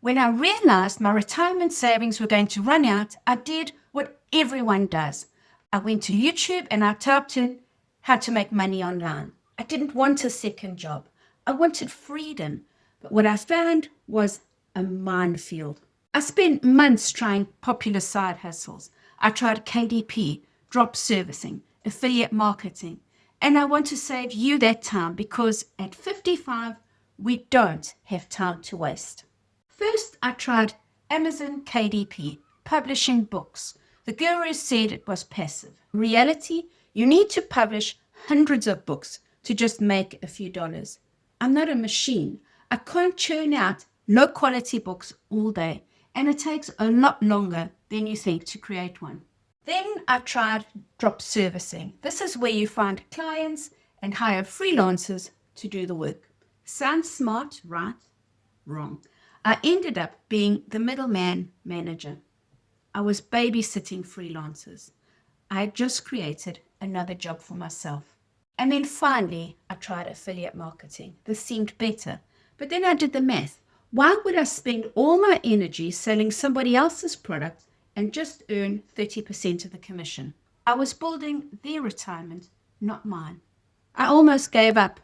When I realized my retirement savings were going to run out, I did what everyone does. I went to YouTube and I typed in how to make money online. I didn't want a second job. I wanted freedom. But what I found was a minefield. I spent months trying popular side hustles. I tried KDP, drop servicing, affiliate marketing. And I want to save you that time because at 55, we don't have time to waste. First, I tried Amazon KDP, publishing books. The guru said it was passive. In reality, you need to publish hundreds of books to just make a few dollars. I'm not a machine. I can't churn out low quality books all day, and it takes a lot longer than you think to create one. Then I tried drop servicing. This is where you find clients and hire freelancers to do the work. Sounds smart, right? Wrong. I ended up being the middleman manager. I was babysitting freelancers. I had just created another job for myself. And then finally, I tried affiliate marketing. This seemed better. But then I did the math. Why would I spend all my energy selling somebody else's product and just earn 30% of the commission? I was building their retirement, not mine. I almost gave up.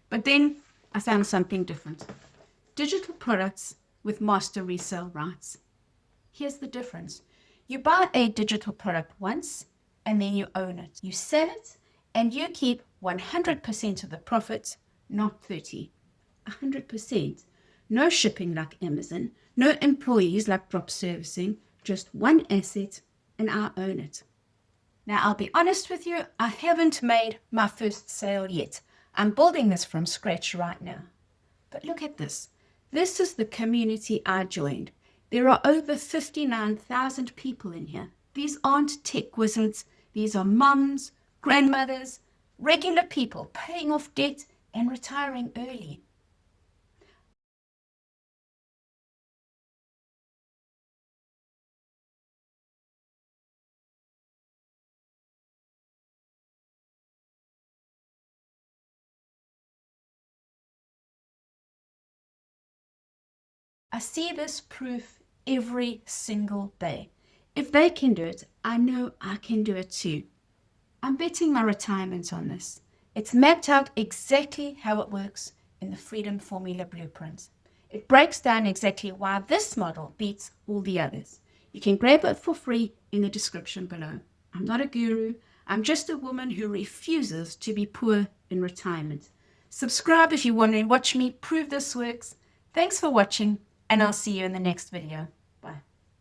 But then I found something different. Digital products with master resale rights. Here's the difference. You buy a digital product once and then you own it. You sell it and you keep 100% of the profits, not 30. 100%. No shipping like Amazon, no employees like drop servicing, just one asset and I own it. Now, I'll be honest with you, I haven't made my first sale yet. I'm building this from scratch right now. But look at this. This is the community I joined. There are over 59,000 people in here. These aren't tech wizards. These are mums, grandmothers, regular people paying off debt and retiring early. I see this proof every single day. If they can do it, I know I can do it too. I'm betting my retirement on this. It's mapped out exactly how it works in the Freedom Formula Blueprint. It breaks down exactly why this model beats all the others. You can grab it for free in the description below. I'm not a guru. I'm just a woman who refuses to be poor in retirement. Subscribe if you want to watch me prove this works. Thanks for watching, and I'll see you in the next video.